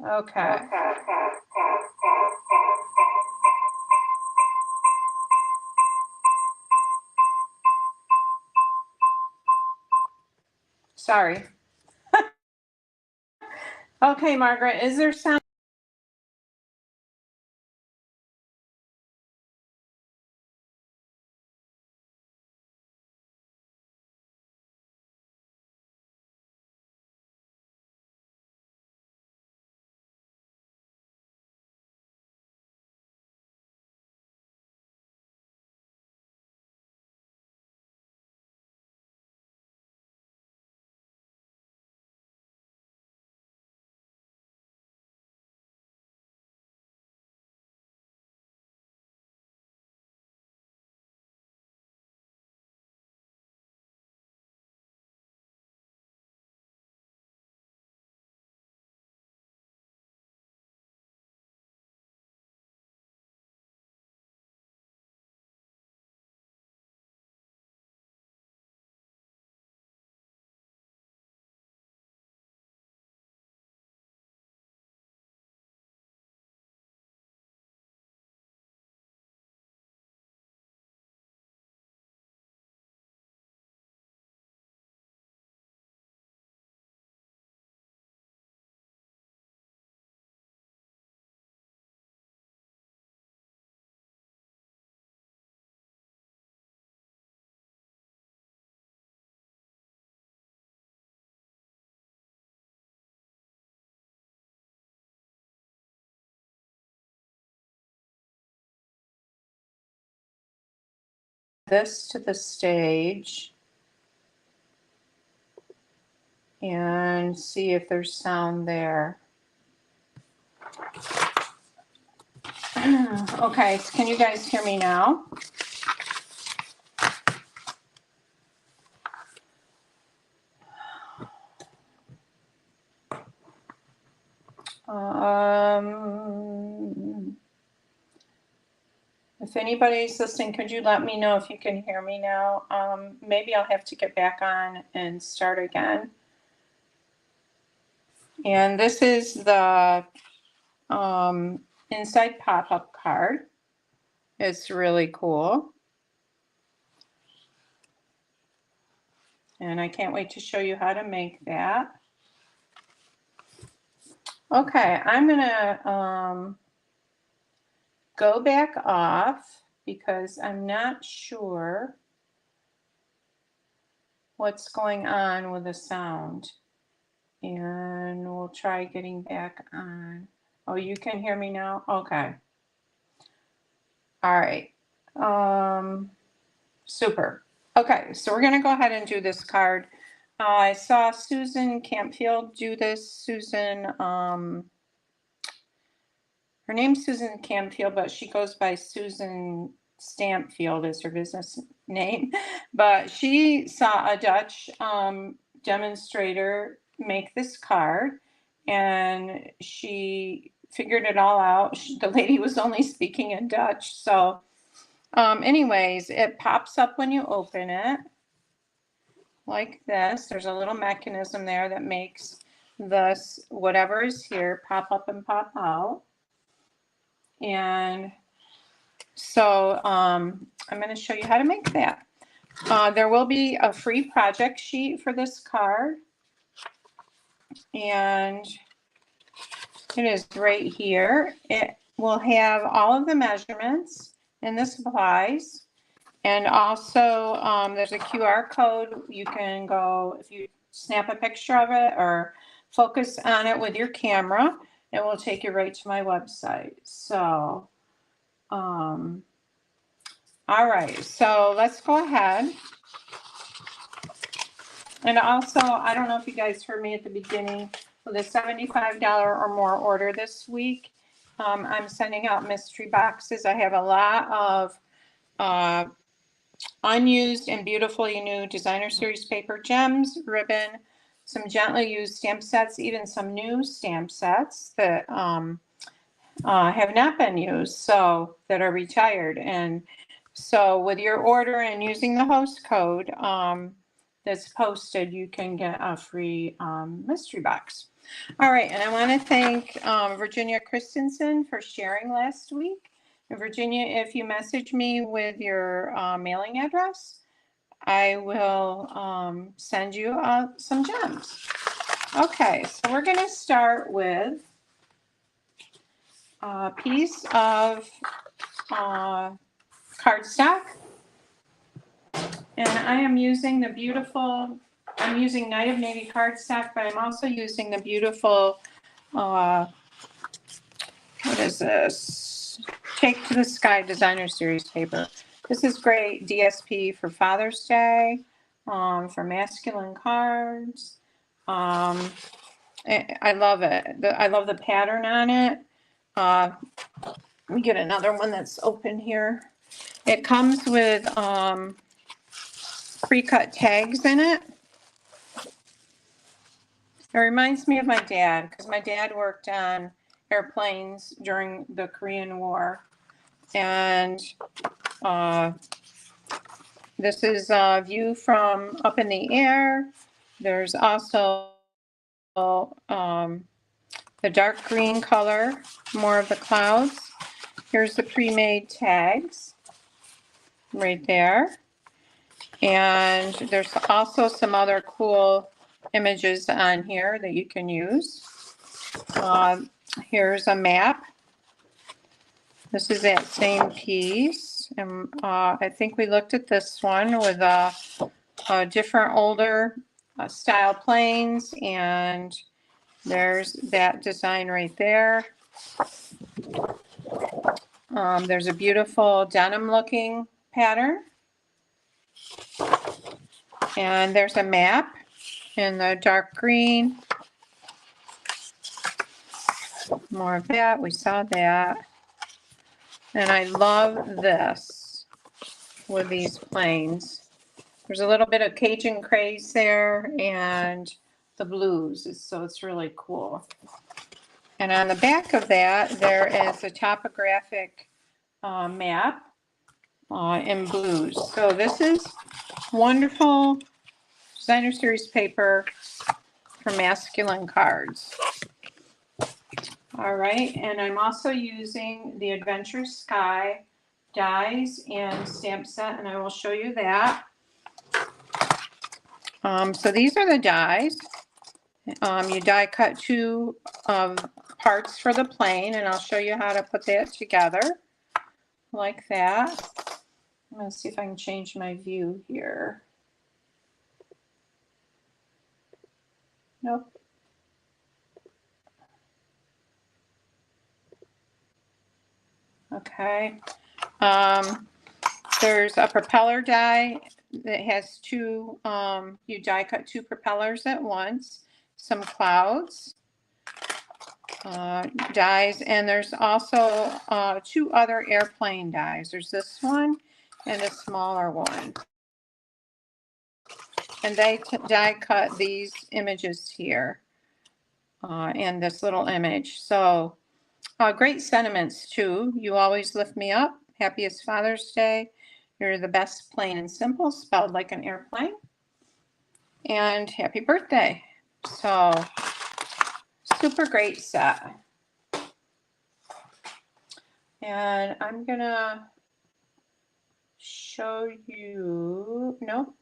Okay. Sorry. Okay, Margaret, is there sound? This to the stage and see if there's sound there. Okay, can you guys hear me now? If anybody's listening, could you let me know if you can hear me now? Maybe I'll have to get back on and start again. And this is the inside pop-up card. It's really cool. And I can't wait to show you how to make that. Okay, I'm gonna go back off because I'm not sure what's going on with the sound. And we'll try getting back on. Oh, you can hear me now? Okay. All right. Super. Okay, so we're gonna go ahead and do this card. I saw Susan Campfield do this. Susan, her name's Susan Campfield, but she goes by Susan Stampfield is her business name. But she saw a Dutch demonstrator make this card, and she figured it all out. The lady was only speaking in Dutch, so anyways, it pops up when you open it like this. There's a little mechanism there that makes this, whatever is here, pop up and pop out. And so I'm going to show you how to make that. There will be a free project sheet for this card. And it is right here. It will have all of the measurements and the supplies. And also there's a QR code. You can go, if you snap a picture of it or focus on it with your camera, it will take you right to my website. So, all right, so let's go ahead. And also, I don't know if you guys heard me at the beginning, with a $75 or more order this week, I'm sending out mystery boxes. I have a lot of unused and beautifully new designer series paper gems, ribbon, some gently used stamp sets, even some new stamp sets that have not been used, so that are retired. And so with your order and using the host code that's posted, you can get a free mystery box. All right, and I want to thank Virginia Christensen for sharing last week. And Virginia, if you message me with your mailing address, I will send you some gems. Okay, so we're going to start with a piece of cardstock. And I am using the beautiful, I'm using Night of Navy cardstock, but I'm also using the beautiful, what is this? Take to the Sky Designer Series paper. This is great DSP for Father's Day, for masculine cards. I love it. I love the pattern on it. Let me get another one that's open here. It comes with pre-cut tags in it. It reminds me of my dad, because my dad worked on airplanes during the Korean War. And this is a view from up in the air. There's also the dark green color, more of the clouds. Here's the pre-made tags right there. And there's also some other cool images on here that you can use. Here's a map. This is that same piece. And I think we looked at this one with different older style planes, and there's that design right there. There's a beautiful denim looking pattern. And there's a map in the dark green. More of that, we saw that. And I love this with these planes. There's a little bit of Cajun craze there and the blues, so it's really cool. And on the back of that, there is a topographic map in blues. So this is wonderful designer series paper for masculine cards. All right, and I'm also using the Adventure Sky dies and stamp set, and I will show you that. So these are the dies. You die cut two parts for the plane, and I'll show you how to put that together like that. I'm going to see if I can change my view here. Nope. Okay. There's a propeller die that has two, you die cut two propellers at once, some clouds, dies, and there's also two other airplane dies. There's this one and a smaller one. And they die cut these images here and this little image. So great sentiments too. You always lift me up. Happiest Father's Day. You're the best, plain and simple, spelled like an airplane. And happy birthday. So super great set. And I'm gonna show you, nope,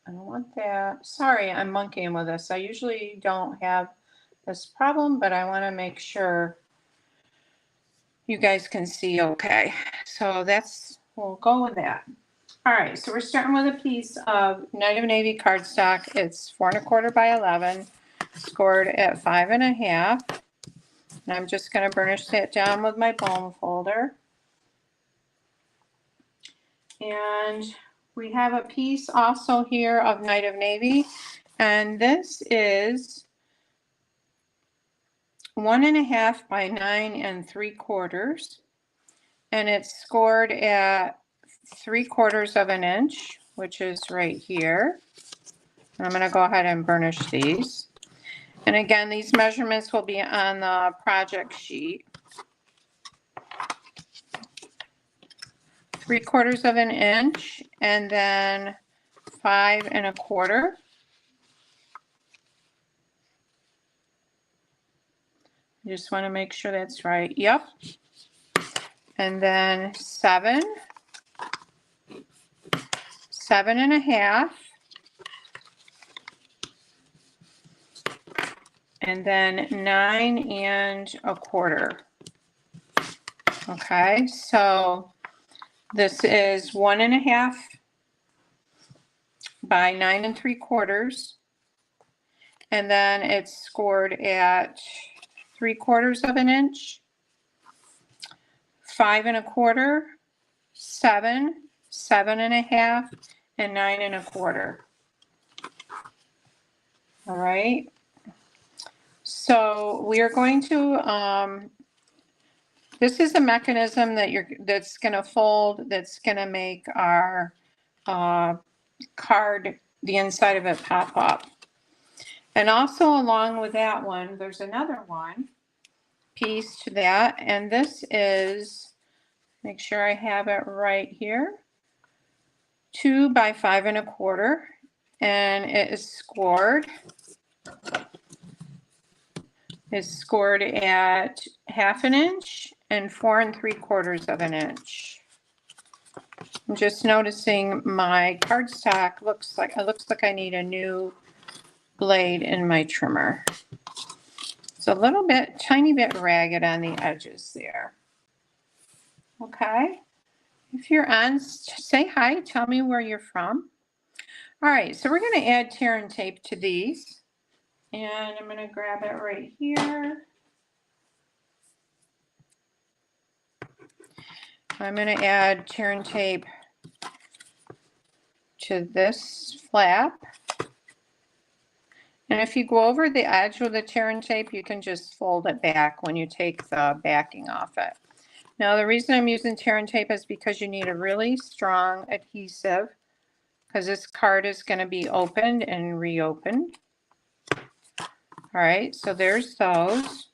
I don't want that. Sorry, I'm monkeying with this. I usually don't have this problem, but I want to make sure you guys can see okay. So we'll go with that. All right, so we're starting with a piece of Night of Navy cardstock. It's 4 1/4 by 11, scored at 5 1/2. And I'm just going to burnish that down with my bone folder. And we have a piece also here of Night of Navy, and this is 1 1/2 by 9 3/4, and it's scored at 3/4 of an inch, which is right here. And I'm going to go ahead and burnish these. And again, these measurements will be on the project sheet. 3/4 of an inch, and then 5 1/4. Just want to make sure that's right. Yep. And then 7, 7.5, and then 9.25. Okay, so this is 1.5 by 9.75, and then it's scored at 3/4 of an inch, 5.25, 7, 7.5, and 9.25. All right. So we are going to, this is a mechanism that's going to fold, that's going to make our card, the inside of it, pop up. And also along with that one, there's another one piece to that, and this is, make sure I have it right here, 2 by 5.25, and it is scored. It's scored at 1/2 inch and 4.75 of an inch. I'm just noticing my cardstock looks like I need a new blade in my trimmer. It's a little bit, tiny bit ragged on the edges there. Okay. If you're on, say hi, tell me where you're from. All right, so we're going to add tear and tape to these. And I'm going to grab it right here. I'm going to add tear and tape to this flap. And if you go over the edge with the tear and tape, you can just fold it back when you take the backing off it. Now, the reason I'm using tear and tape is because you need a really strong adhesive, because this card is going to be opened and reopened. All right, so there's those.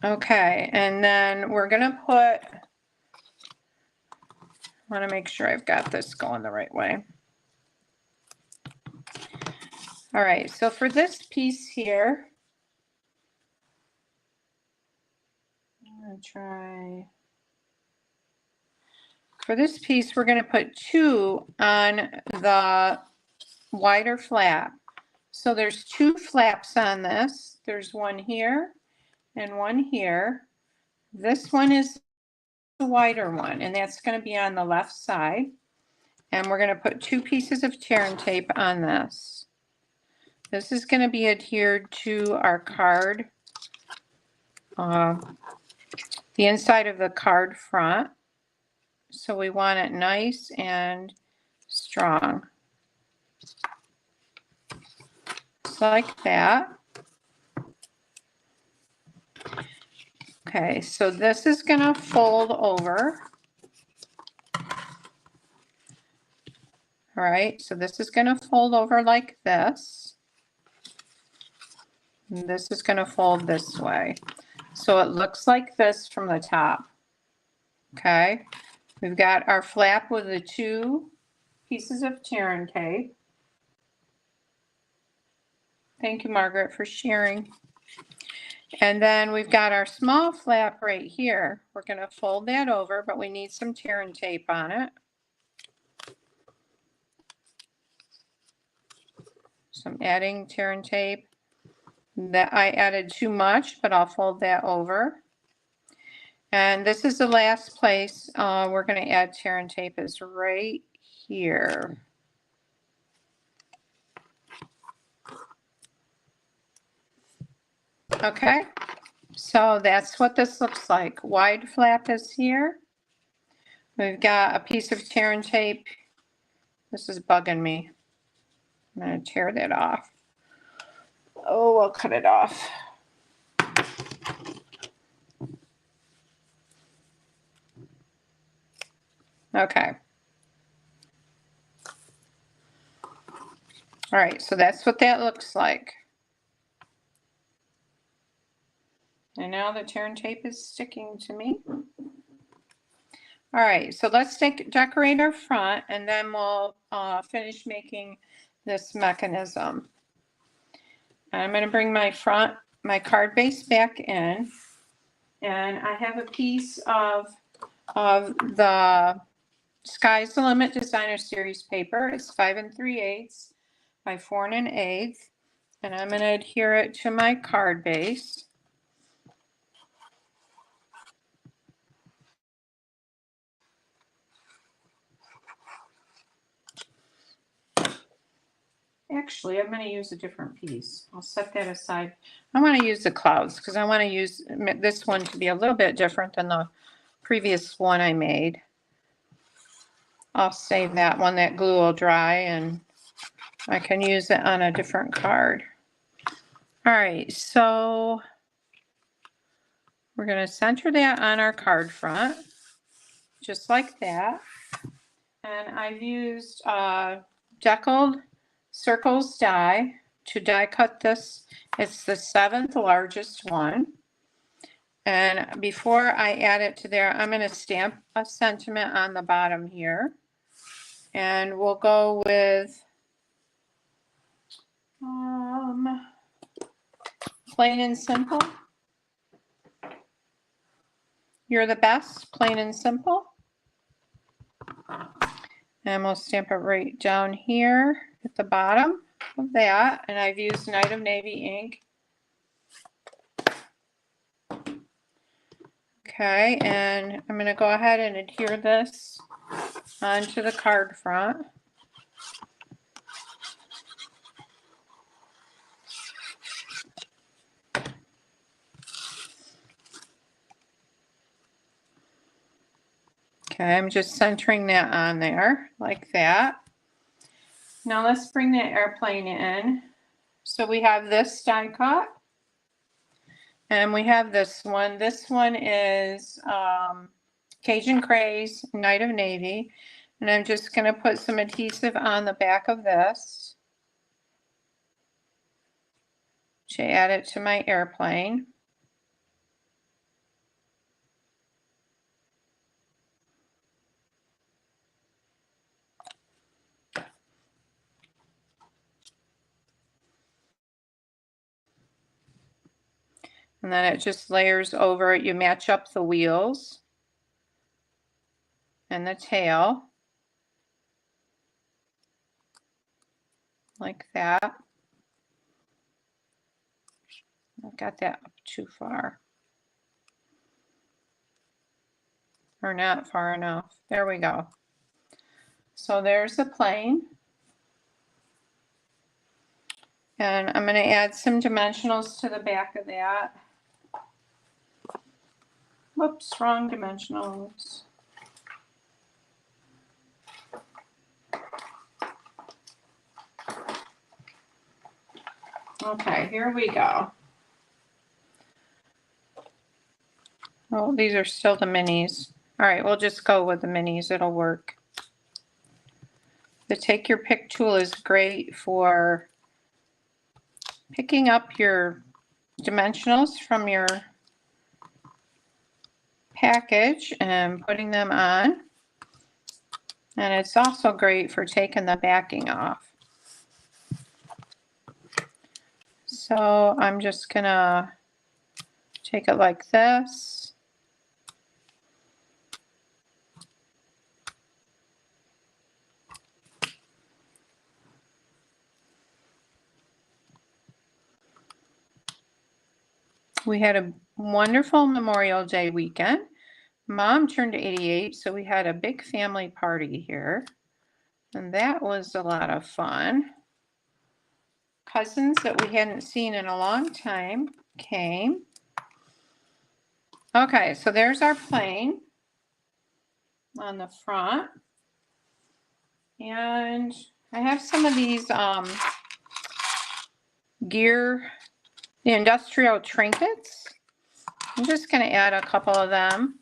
Okay, and then we're going to put, I want to make sure I've got this going the right way. All right, so for this piece here, I'm going to try. For this piece, we're going to put 2 on the wider flap. So there's 2 flaps on this. There's one here and one here. This one is the wider one, and that's going to be on the left side. And we're going to put 2 pieces of tear and tape on this. This is going to be adhered to our card, the inside of the card front. So we want it nice and strong. Just like that. Okay, so this is going to fold over. All right, so this is going to fold over like this. And this is going to fold this way. So it looks like this from the top. Okay, we've got our flap with the 2 pieces of tear and tape. Thank you, Margaret, for sharing. And then we've got our small flap right here. We're going to fold that over, but we need some tear and tape on it. So I'm adding tear and tape. That I added too much, but I'll fold that over. And this is the last place we're going to add tear and tape, is right here. Okay, so that's what this looks like. Wide flap is here. We've got a piece of tear and tape. This is bugging me. I'm going to tear that off. Oh, I'll cut it off. Okay. All right, so that's what that looks like. And now the tear and tape is sticking to me. All right, so let's decorate our front, and then we'll finish making this mechanism. I'm going to bring my front my card base back in, and I have a piece of the Sky's the Limit Designer Series paper. It's 5 3/8 by 4 1/8, and I'm going to adhere it to my card base. Actually, I'm going to use a different piece. I'll set that aside. I want to use the clouds because I want to use this one to be a little bit different than the previous one I made. I'll save that one. That glue will dry and I can use it on a different card. All right, so we're going to center that on our card front, just like that. And I've used Deckled Circles die to die cut this. It's the 7th largest one. And before I add it to there, I'm going to stamp a sentiment on the bottom here. And we'll go with plain and simple. You're the best, plain and simple. And we'll stamp it right down here at the bottom of that. And I've used Night of Navy ink. Okay, and I'm going to go ahead and adhere this onto the card front. Okay, I'm just centering that on there like that. Now let's bring the airplane in. So we have this die cut. And we have this one. This one is Cajun Craze, Night of Navy. And I'm just going to put some adhesive on the back of this to add it to my airplane. And then it just layers over it. You match up the wheels and the tail like that. I've got that up too far. Or not far enough. There we go. So there's the plane. And I'm going to add some dimensionals to the back of that. Whoops, wrong dimensionals. Okay, here we go. Oh, these are still the minis. All right, we'll just go with the minis. It'll work. The Take Your Pick tool is great for picking up your dimensionals from your package and putting them on. And it's also great for taking the backing off. So I'm just gonna take it like this. We had a wonderful Memorial Day weekend. Mom turned 88, so we had a big family party here. And that was a lot of fun. Cousins that we hadn't seen in a long time came. Okay, so there's our plane on the front. And I have some of these the industrial trinkets. I'm just going to add a couple of them.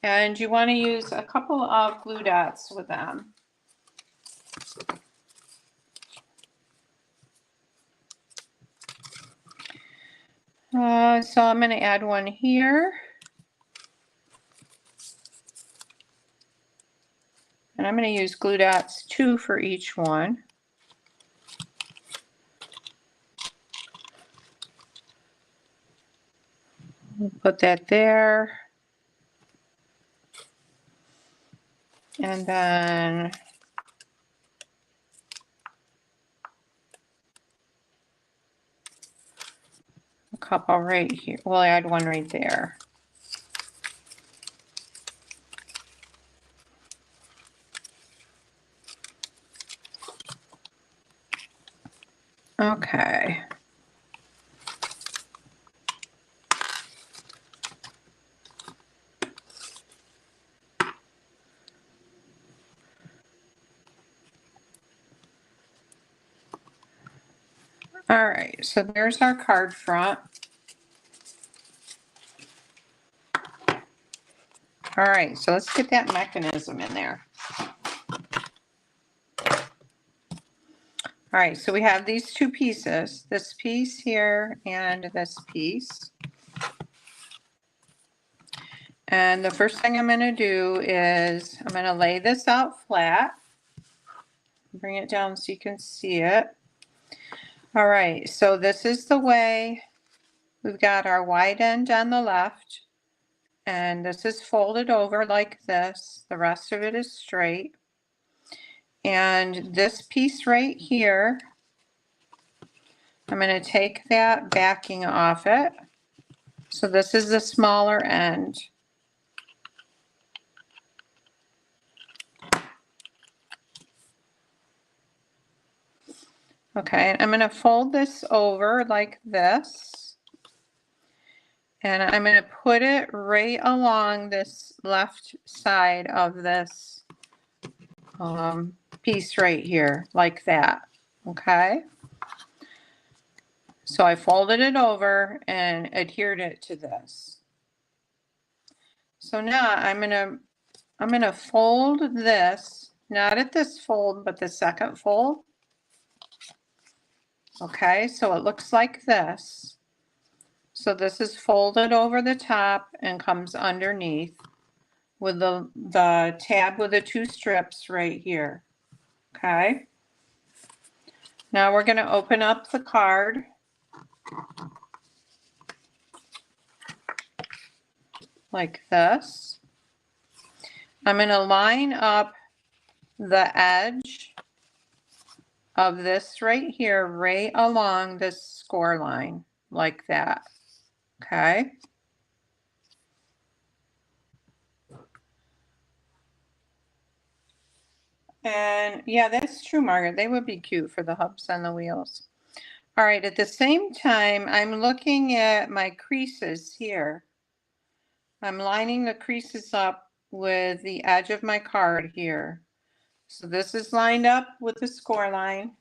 And you want to use a couple of glue dots with them. So I'm going to add one here. And I'm going to use glue dots 2 for each one. We'll put that there. And then a couple right here. We'll add one right there. Okay. All right, so there's our card front. All right, so let's get that mechanism in there. All right, so we have these two pieces, this piece here and this piece. And the first thing I'm going to do is I'm going to lay this out flat. Bring it down so you can see it. All right, so this is the way we've got our wide end on the left. And this is folded over like this. The rest of it is straight. And this piece right here, I'm going to take that backing off it. So this is the smaller end. Okay, I'm going to fold this over like this. And I'm going to put it right along this left side of this piece right here, like that. Okay. So I folded it over and adhered it to this. So now I'm gonna fold this, not at this fold, but the second fold. Okay, so it looks like this. So this is folded over the top and comes underneath with the tab with the two strips right here. Okay. Now we're gonna open up the card. Like this. I'm going to line up the edge of this right here, right along this score line, like that. Okay. And yeah, that's true, Margaret. They would be cute for the hubs on the wheels. All right, at the same time, I'm looking at my creases here. I'm lining the creases up with the edge of my card here. So this is lined up with the score line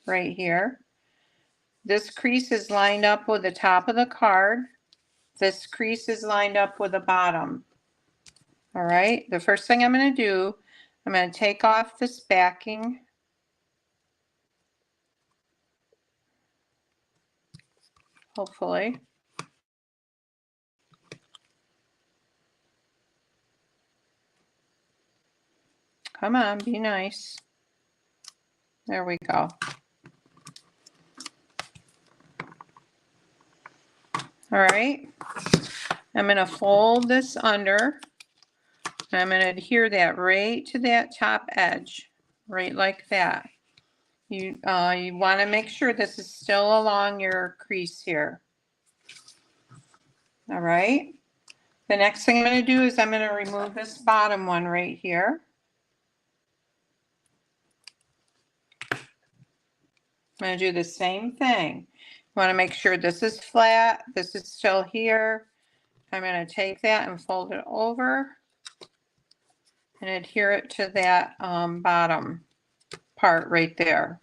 right here. This crease is lined up with the top of the card. This crease is lined up with the bottom. All right, the first thing I'm going to do, I'm going to take off this backing. Hopefully. Come on, be nice. There we go. All right, I'm going to fold this under. And I'm going to adhere that right to that top edge, right like that. You want to make sure this is still along your crease here. All right. The next thing I'm going to do is I'm going to remove this bottom one right here. I'm going to do the same thing. You want to make sure this is flat, this is still here. I'm going to take that and fold it over and adhere it to that bottom part right there.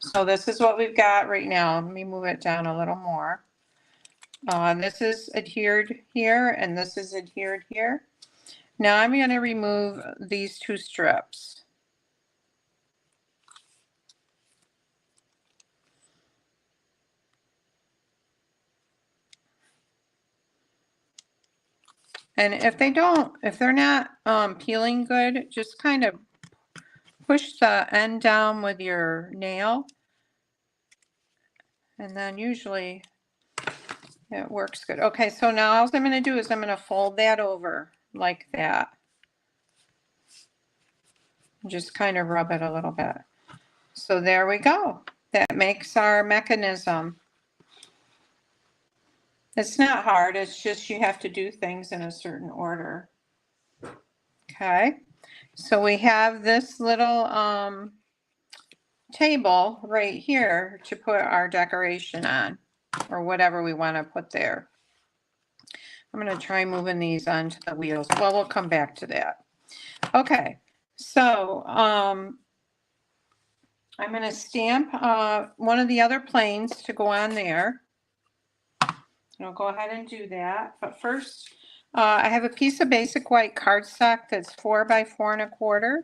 So this is what we've got right now. Let me move it down a little more. This is adhered here and this is adhered here. Now I'm going to remove these two strips. And if they're not peeling good, just kind of push the end down with your nail. And then usually It works good. Okay, so now all I'm going to do is I'm going to fold that over like that. Just kind of rub it a little bit. So there we go. That makes our mechanism. It's not hard. It's just you have to do things in a certain order. Okay. So we have this little table right here to put our decoration on, or whatever we want to put there. I'm going to try moving these onto the wheels. Well, we'll come back to that. Okay. So I'm going to stamp one of the other planes to go on there. And I'll go ahead and do that. But first, I have a piece of basic white cardstock that's 4 by 4 1/4.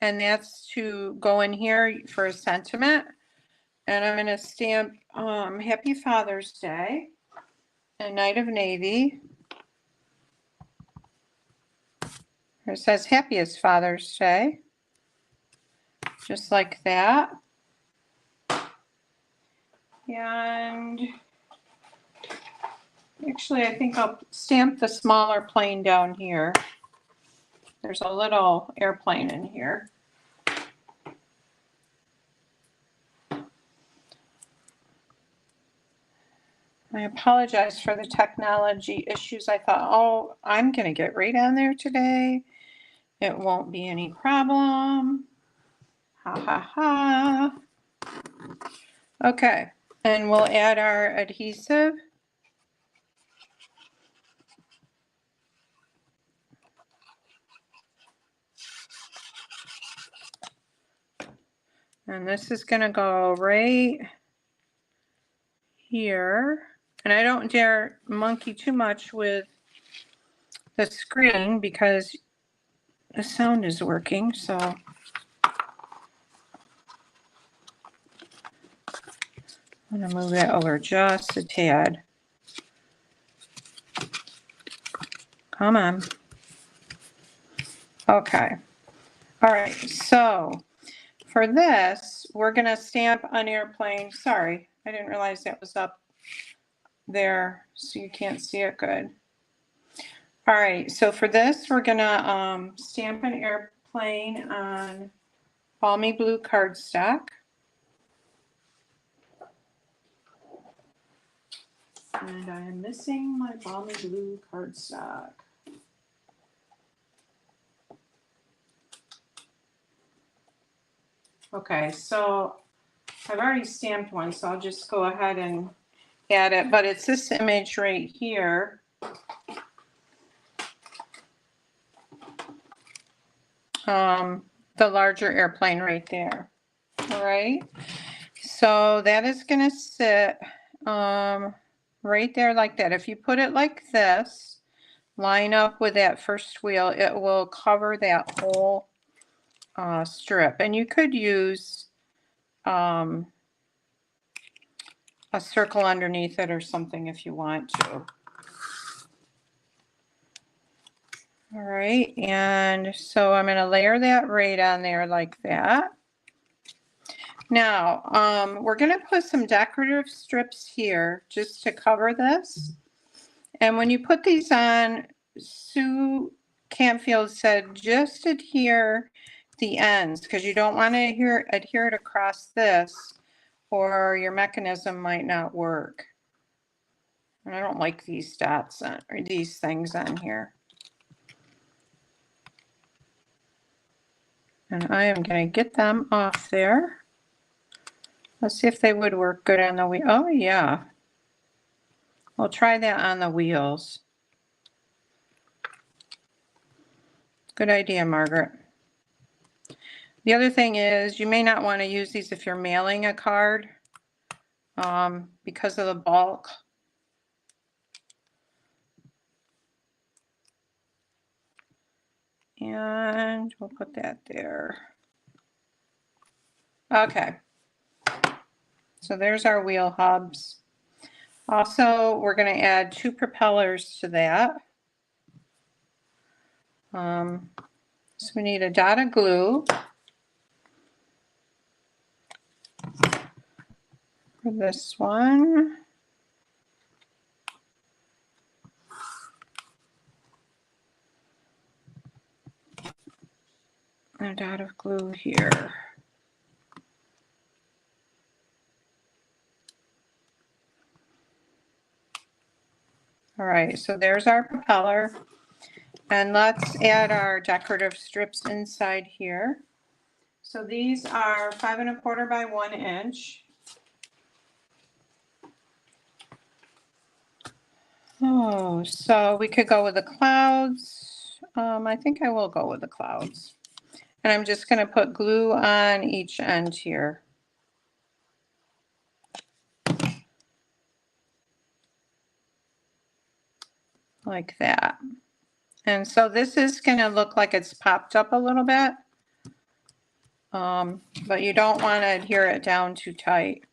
And that's to go in here for a sentiment. And I'm going to stamp Happy Father's Day and Night of Navy. It says Happiest Father's Day. Just like that. And actually, I think I'll stamp the smaller plane down here. There's a little airplane in here. I apologize for the technology issues. I thought, oh, I'm going to get right on there today. It won't be any problem. Ha ha ha. Okay, and we'll add our adhesive. And this is going to go right here. And I don't dare monkey too much with the screen because the sound is working. So I'm going to move that over just a tad. Come on. Okay. All right. So for this, we're going to stamp an airplane. Sorry, I didn't realize that was up there, so you can't see it good. All right, so for this, we're going to stamp an airplane on Balmy Blue cardstock. And I am missing my Balmy Blue cardstock. Okay, so I've already stamped one, so I'll just go ahead and add it, but it's this image right here. The larger airplane right there. All right, so that is going to sit right there like that. If you put it like this, line up with that first wheel, it will cover that whole strip. And you could use a circle underneath it or something if you want to. All right, and so I'm going to layer that right on there like that. Now, we're going to put some decorative strips here just to cover this. And when you put these on, Sue Campfield said just adhere the ends because you don't want to adhere it across this or your mechanism might not work. And I don't like these dots on, or these things on here. And I am going to get them off there. Let's see if they would work good on the wheel. Oh, yeah. We'll try that on the wheels. Good idea, Margaret. The other thing is you may not want to use these if you're mailing a card because of the bulk. And we'll put that there. Okay. So there's our wheel hubs. Also, we're going to add 2 propellers to that. So we need a dot of glue for this one. a dot of glue here. All right, so there's our propeller. And let's add our decorative strips inside here. So these are 5 1/4 by 1 inch. Oh, so we could go with the clouds. I think I will go with the clouds. And I'm just going to put glue on each end here. Like that. And so this is going to look like it's popped up a little bit. But you don't want to adhere it down too tight.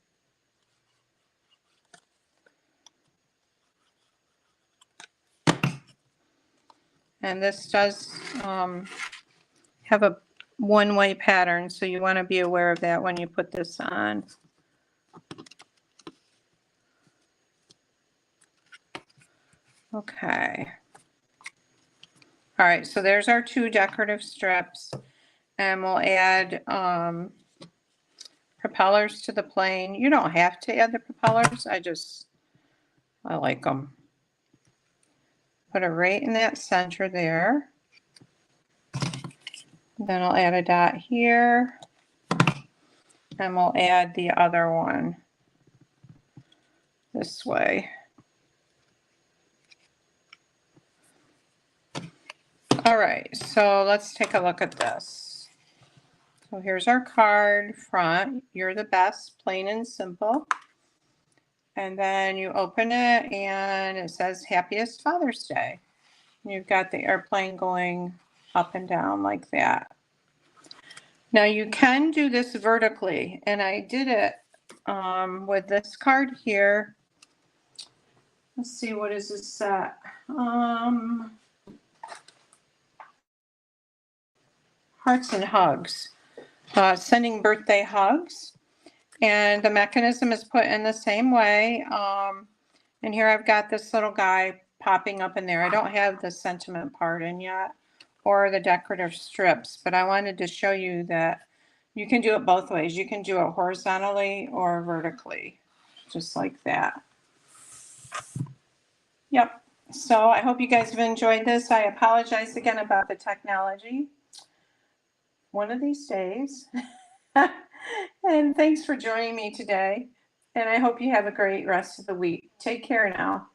And this does have a one-way pattern, so you want to be aware of that when you put this on. Okay. All right, so there's our 2 decorative strips, and we'll add propellers to the plane. You don't have to add the propellers. I like them. Put it right in that center there. Then I'll add a dot here, and we'll add the other one this way. All right, so let's take a look at this. So here's our card front. You're the best, plain and simple. And then you open it and it says Happiest Father's Day. You've got the airplane going up and down like that. Now you can do this vertically, and I did it with this card here. Let's see, what is this set? Hearts and Hugs. Sending birthday hugs. And the mechanism is put in the same way. And here I've got this little guy popping up in there. I don't have the sentiment part in yet, or the decorative strips, but I wanted to show you that you can do it both ways. You can do it horizontally or vertically, just like that. Yep. So I hope you guys have enjoyed this. I apologize again about the technology. One of these days. And thanks for joining me today. And I hope you have a great rest of the week. Take care now.